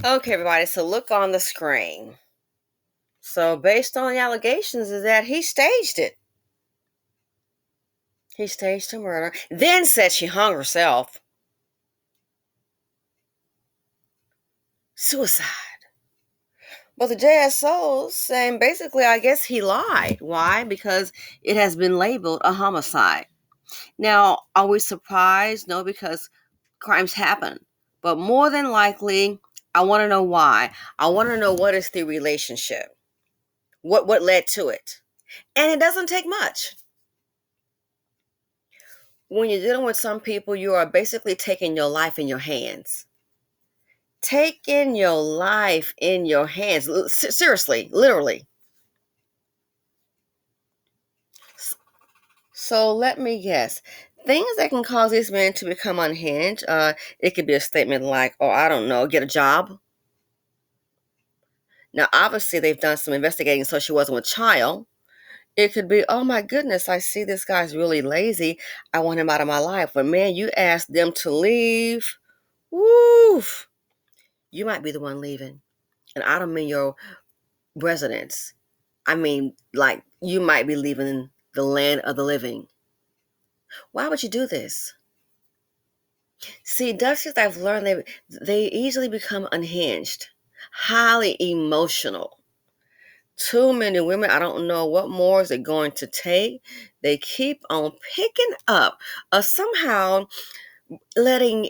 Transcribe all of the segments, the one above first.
Okay, everybody, so look on the screen. So, based on the allegations, is that he staged it. He staged a murder, then said she hung herself. Suicide. But the JSO saying basically, I guess he lied. Why? Because it has been labeled a homicide. Now, are we surprised? No, because crimes happen. But more than likely, I want to know why. I want to know what is the relationship. What led to it? And it doesn't take much. When you're dealing with some people, you are basically taking your life in your hands. Taking your life in your hands. Seriously, literally. So let me guess. Things that can cause these men to become unhinged. It could be a statement like, "Oh, I don't know, get a job." Now, obviously, they've done some investigating, so she wasn't with child. It could be, "Oh my goodness, I see this guy's really lazy. I want him out of my life." But man, you ask them to leave. Woof. You might be the one leaving. And I don't mean your residence. I mean, like, you might be leaving the land of the living. Why would you do this? See, Dutchies, I've learned they easily become unhinged, highly emotional. Too many women, I don't know what more is it going to take. They keep on picking up or somehow letting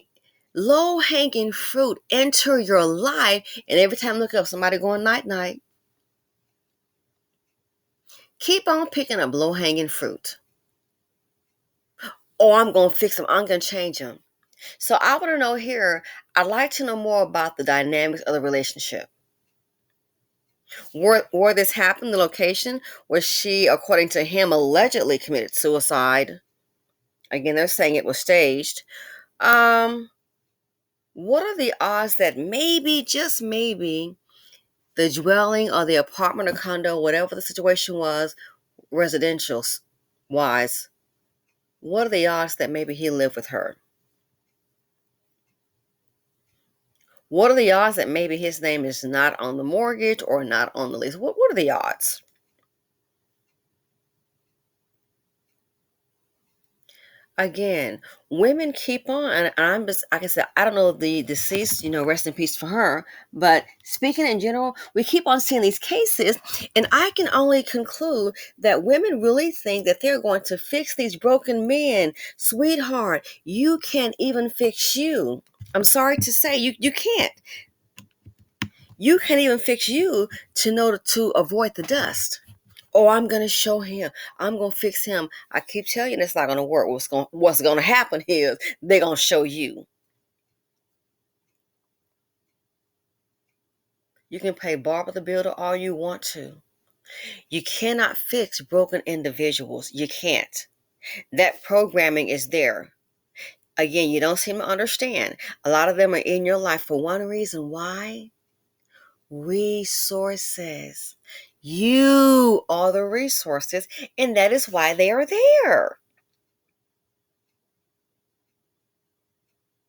low hanging fruit enter your life. And every time I look up, somebody going night night. Keep on picking up low hanging fruit. Oh, I'm going to fix them. I'm going to change them. So I want to know here, I'd like to know more about the dynamics of the relationship. Where this happened, the location where she, according to him, allegedly committed suicide. Again, they're saying it was staged. Um, what are the odds that maybe, just maybe, the dwelling or the apartment or condo, whatever the situation was, residential wise, what are the odds that maybe he lived with her? What are the odds that maybe his name is not on the mortgage or not on the lease? What are the odds? Again, women keep on, and I'm just, like I said, I don't know the deceased, rest in peace for her. But speaking in general, we keep on seeing these cases, and I can only conclude that women really think that they're going to fix these broken men. Sweetheart, you can't even fix you. I'm sorry to say, you can't. You can't even fix you to avoid the dust. Oh, I'm gonna show him. I'm gonna fix him. I keep telling you that's not gonna work. What's gonna happen is they're gonna show you. You can pay Barbara the Builder all you want to. You cannot fix broken individuals. You can't. That programming is there. Again, you don't seem to understand. A lot of them are in your life for one reason. Why? Resources. You are the resources, and that is why they are there.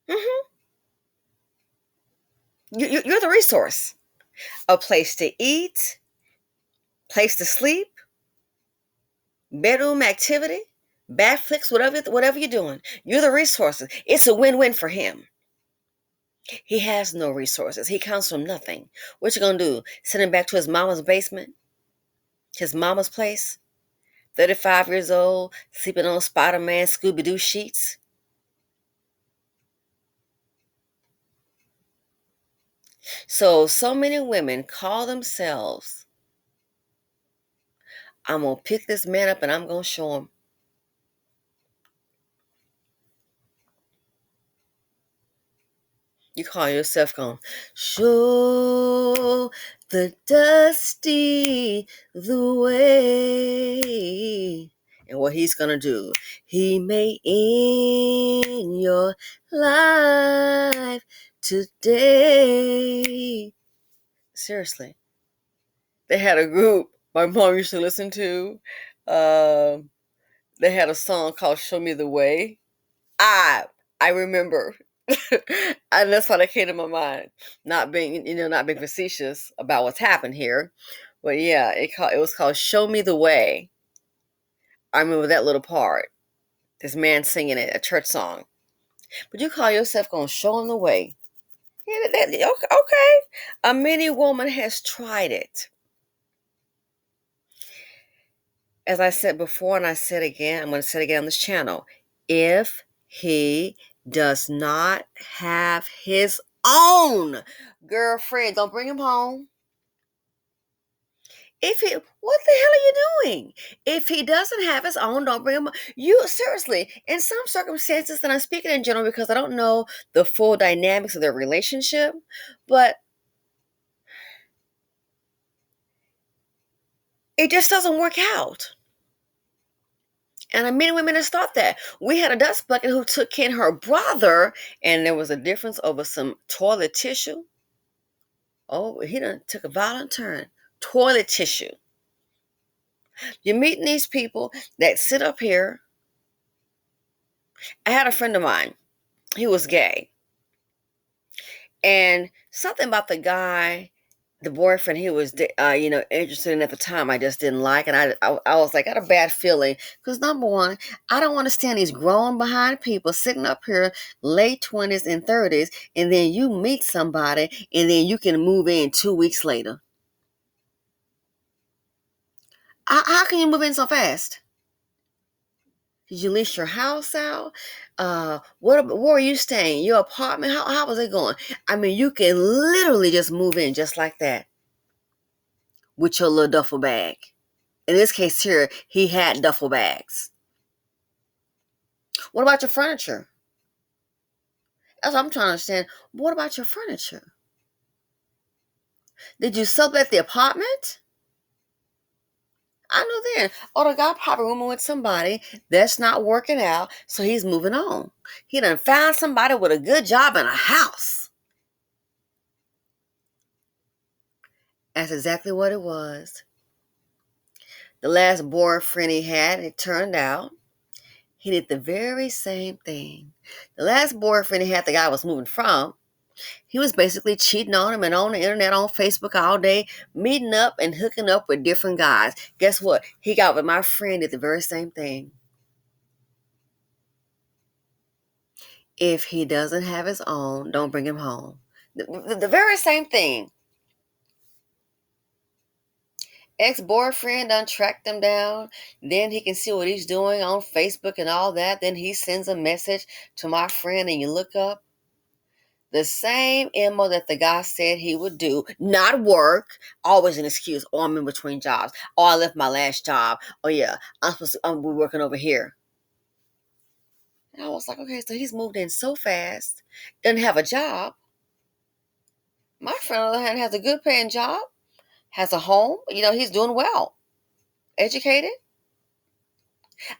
Mhm. You're the resource. A place to eat, place to sleep, bedroom activity, Batflix, whatever you're doing. You're the resources. It's a win-win for him. He has no resources. He comes from nothing. What you gonna do? Send him back to his mama's basement? His mama's place? 35 years old, sleeping on Spider-Man Scooby-Doo sheets? So many women call themselves, "I'm gonna pick this man up and I'm gonna show him." You call yourself going, "Show the dusty the way." And what he's going to do, he may end your life today. Seriously. They had a group my mom used to listen to. They had a song called "Show Me the Way." I I remember And that's what that came to my mind. Not being facetious about what's happened here. But yeah, it was called Show Me the Way. I remember that little part. This man singing it, a church song. But you call yourself gonna show him the way. Yeah, okay. A many woman has tried it. As I said before, and I said again, I'm going to say it again on this channel. If he does not have his own girlfriend, don't bring him home. What the hell are you doing? If he doesn't have his own, don't bring him home. You, seriously, in some circumstances, and I'm speaking in general because I don't know the full dynamics of their relationship, but it just doesn't work out. And many women have thought that. We had a dust bucket who took in her brother, and there was a difference over some toilet tissue. Oh, he done took a violent turn. Toilet tissue. You're meeting these people that sit up here. I had a friend of mine. He was gay. And something about the boyfriend he was, interested in at the time, I just didn't like. And I was like, I had a bad feeling. Because number one, I don't understand these grown behind people sitting up here late 20s and 30s. And then you meet somebody and then you can move in 2 weeks later. How can you move in so fast? Did you lease your house out? Where are you staying? Your apartment? How was it going? I mean, you can literally just move in just like that with your little duffel bag. In this case here, he had duffel bags. What about your furniture? That's what I'm trying to understand. What about your furniture? Did you sublet the apartment? I know then. Oh, the guy probably rooming with somebody that's not working out, so he's moving on. He done found somebody with a good job and a house. That's exactly what it was. The last boyfriend he had, it turned out, he did the very same thing. The last boyfriend he had, the guy was moving from, he was basically cheating on him and on the internet, on Facebook all day, meeting up and hooking up with different guys. Guess what? He got with my friend, did the very same thing. If he doesn't have his own, don't bring him home. The very same thing. Ex-boyfriend done tracked him down. Then he can see what he's doing on Facebook and all that. Then he sends a message to my friend and you look up. The same MO that the guy said he would do, not work, always an excuse. Oh, I'm in between jobs. Oh, I left my last job. Oh yeah, I'm working over here. And I was like, okay, so he's moved in so fast, doesn't have a job. My friend, on the other hand, has a good paying job, has a home. He's doing well, educated.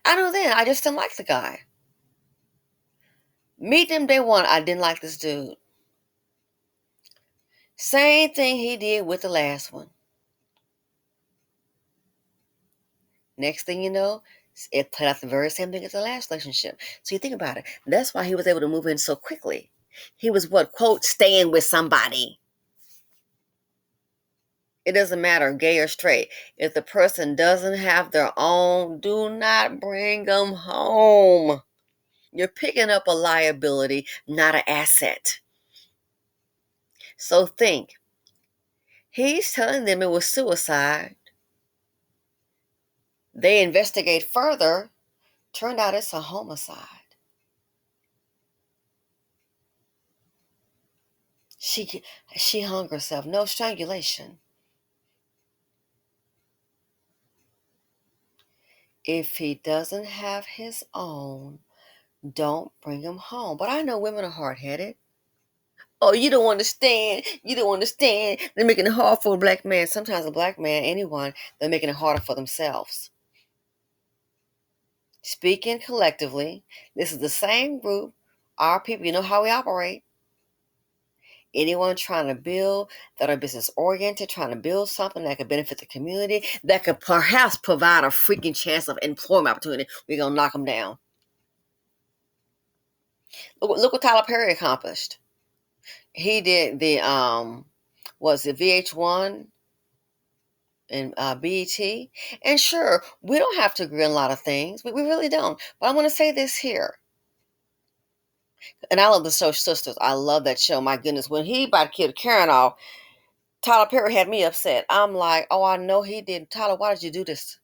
I know then, I just didn't like the guy. Meet him day one, I didn't like this dude. Same thing he did with the last one. Next thing you know, it played out the very same thing as the last relationship. So you think about it. That's why he was able to move in so quickly. He was quote, staying with somebody. It doesn't matter, gay or straight. If the person doesn't have their own, do not bring them home. You're picking up a liability, not an asset. So think. He's telling them it was suicide. They investigate further. Turned out it's a homicide. She hung herself. No strangulation. If he doesn't have his own, don't bring him home. But I know women are hard-headed. Oh, you don't understand. You don't understand. They're making it hard for a black man. Sometimes a black man, anyone, they're making it harder for themselves. Speaking collectively, this is the same group. Our people, you know how we operate. Anyone trying to build, that are business oriented, trying to build something that could benefit the community, that could perhaps provide a freaking chance of employment opportunity, we're going to knock them down. Look what Tyler Perry accomplished. He did the was it VH1 and BET? And sure, we don't have to agree on a lot of things. We really don't. But I want to say this here. And I love the show Sisters. I love that show. My goodness, when he about to kill Karen off, Tyler Perry had me upset. I'm like, oh, I know he didn't. Tyler, why did you do this?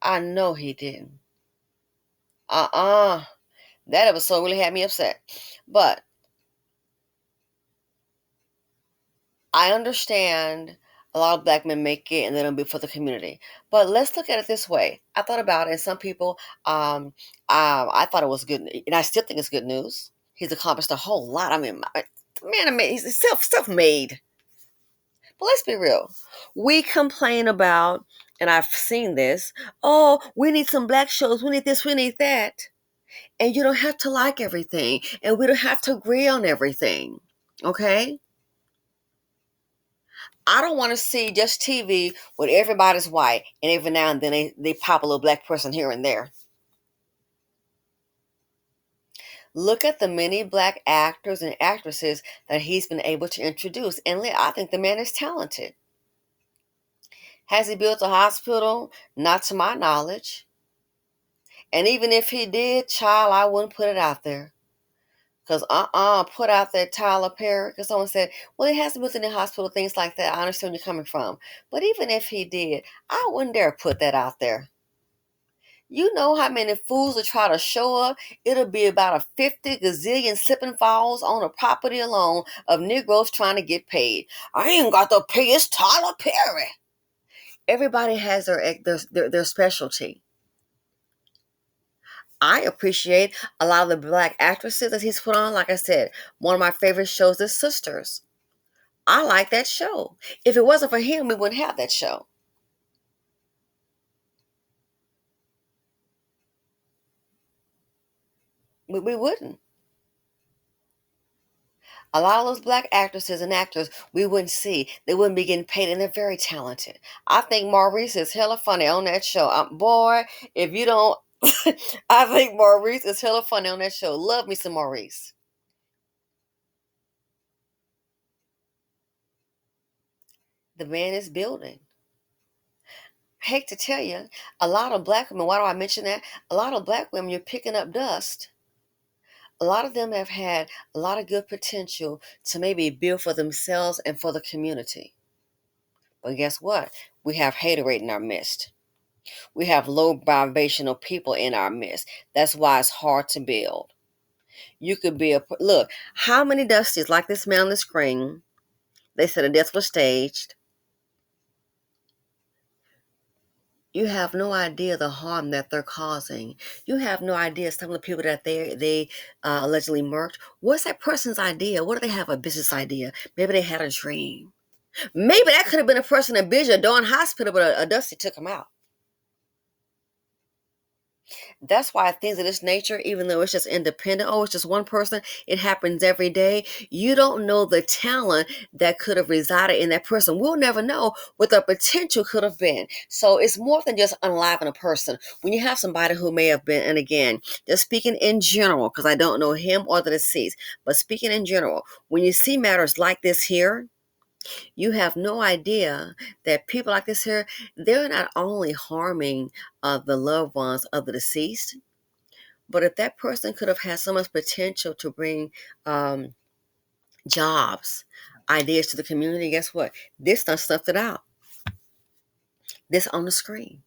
I know he didn't. Uh-uh. That episode really had me upset. But I understand a lot of black men make it and they don't be for the community. But let's look at it this way. I thought about it, and some people, I thought it was good, and I still think it's good news. He's accomplished a whole lot. I mean, man, I mean, he's self-made. But let's be real. We complain about, and I've seen this, oh, we need some black shows, we need this, we need that. And you don't have to like everything, and we don't have to agree on everything. Okay? I don't want to see just TV where everybody's white and every now and then they pop a little black person here and there. Look at the many black actors and actresses that he's been able to introduce. And I think the man is talented. Has he built a hospital? Not to my knowledge. And even if he did, child, I wouldn't put it out there. Because put out that Tyler Perry. Because someone said, well, he hasn't built any hospital, things like that. I understand where you're coming from. But even if he did, I wouldn't dare put that out there. You know how many fools will try to show up? It'll be about a 50 gazillion slip and falls on a property alone of Negroes trying to get paid. I ain't got to pay, it's Tyler Perry. Everybody has their specialty. I appreciate a lot of the black actresses that he's put on. Like I said, one of my favorite shows is Sisters. I like that show. If it wasn't for him, we wouldn't have that show. We wouldn't. A lot of those black actresses and actors we wouldn't see. They wouldn't be getting paid, and they're very talented. I think Maurice is hella funny on that show. Boy, if you don't, I think Maurice is hella funny on that show. Love me some Maurice. The man is building. I hate to tell you, a lot of black women, why do I mention that? A lot of black women, you're picking up dust. A lot of them have had a lot of good potential to maybe build for themselves and for the community. But guess what? We have haterade in our midst. We have low vibrational people in our midst. That's why it's hard to build. You could be look, how many Dusties like this man on the screen? They said a death was staged. You have no idea the harm that they're causing. You have no idea some of the people that they allegedly murked. What's that person's idea? What do they have? A business idea? Maybe they had a dream. Maybe that could have been a person in Vision, a Dawn Hospital, but a Dusty took him out. That's why things of this nature, even though it's just independent, oh, it's just one person, it happens every day. You don't know the talent that could have resided in that person. We'll never know what the potential could have been. So it's more than just unaliving a person. When you have somebody who may have been, and again, just speaking in general, because I don't know him or the deceased, but speaking in general, when you see matters like this here, you have no idea that people like this here, they're not only harming the loved ones of the deceased, but if that person could have had so much potential to bring um, jobs, ideas to the community, guess what? This done stuffed it out. This on the screen.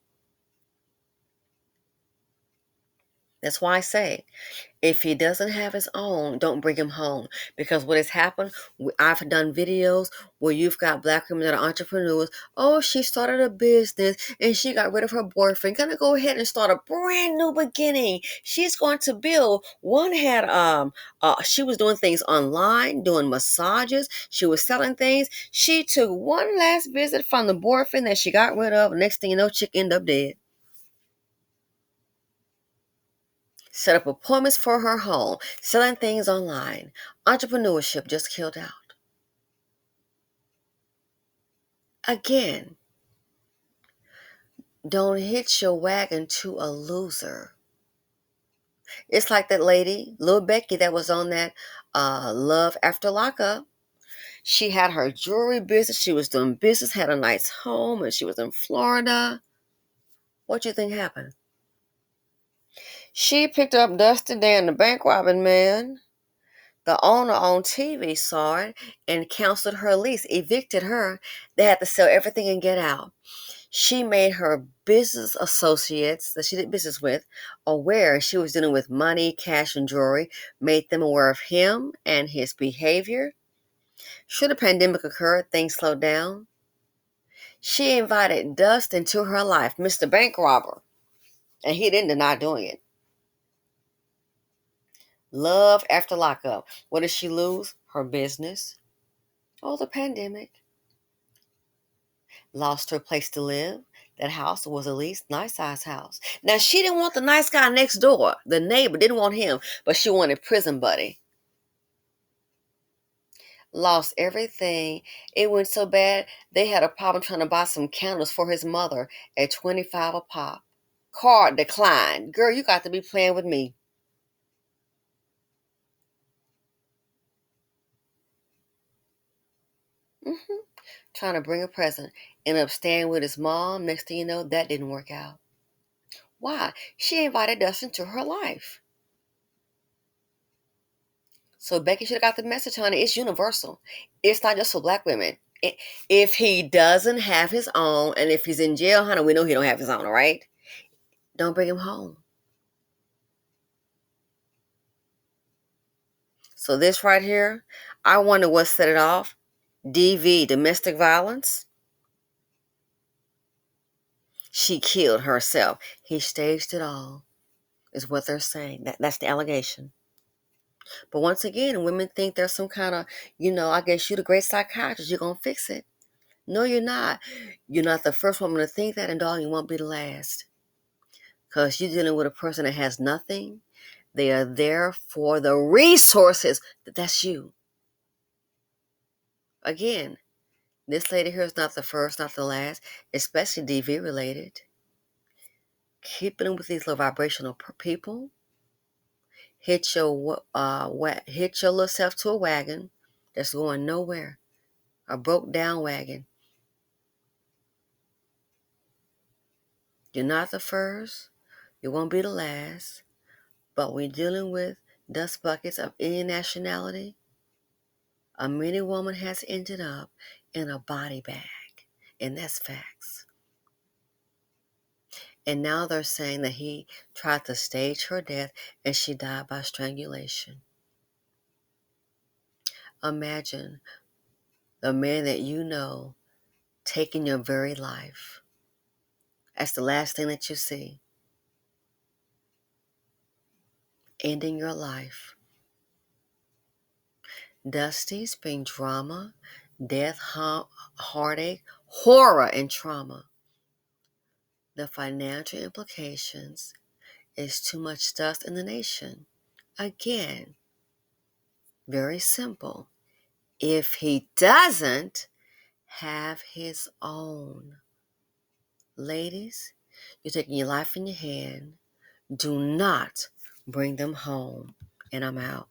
That's why I say, if he doesn't have his own, don't bring him home. Because what has happened, I've done videos where you've got black women that are entrepreneurs. Oh, she started a business and she got rid of her boyfriend. Gonna go ahead and start a brand new beginning. She's going to build. One had she was doing things online, doing massages. She was selling things. She took one last visit from the boyfriend that she got rid of. Next thing you know, chick ended up dead. Set up appointments for her home, selling things online. Entrepreneurship just killed out. Again, don't hitch your wagon to a loser. It's like that lady, Lil Becky, that was on that Love After Lockup. She had her jewelry business. She was doing business, had a nice home, and she was in Florida. What do you think happened? She picked up Dusty Dan, the bank robbing man. The owner on TV saw it and canceled her lease, evicted her. They had to sell everything and get out. She made her business associates that she did business with aware she was dealing with money, cash, and jewelry, made them aware of him and his behavior. Should the pandemic occur, things slowed down. She invited Dust into her life, Mr. Bank Robber, and he didn't deny doing it. Love after lockup. What did she lose? Her business. Oh, the pandemic. Lost her place to live. That house was a least nice size house. Now, she didn't want the nice guy next door. The neighbor didn't want him, but she wanted prison buddy. Lost everything. It went so bad, they had a problem trying to buy some candles for his mother at $25 a pop. Card declined. Girl, you got to be playing with me. Trying to bring a present. Ended up staying with his mom. Next thing you know, that didn't work out. Why? She invited Dustin to her life. So Becky should have got the message, honey. It's universal. It's not just for black women. If he doesn't have his own, and if he's in jail, honey, we know he don't have his own, all right? Don't bring him home. So this right here, I wonder what set it off. DV, domestic violence. She killed herself. He staged it all, is what they're saying. That's the allegation. But once again, women think there's some kind of, I guess you're the great psychiatrist. You're going to fix it. No, you're not. You're not the first woman to think that, and dog, you won't be the last. Because you're dealing with a person that has nothing. They are there for the resources. That's you. Again, this lady here is not the first, not the last, especially DV related. Keeping with these little vibrational people. Hit your little self to a wagon that's going nowhere. A broke down wagon. You're not the first. You won't be the last. But we're dealing with dust buckets of any nationality. A many woman has ended up in a body bag. And that's facts. And now they're saying that he tried to stage her death and she died by strangulation. Imagine the man that you know taking your very life. That's the last thing that you see. Ending your life. Dusty's bring drama, death, heartache, horror, and trauma. The financial implications is too much dust in the nation. Again, very simple. If he doesn't have his own. Ladies, you're taking your life in your hand. Do not bring them home. And I'm out.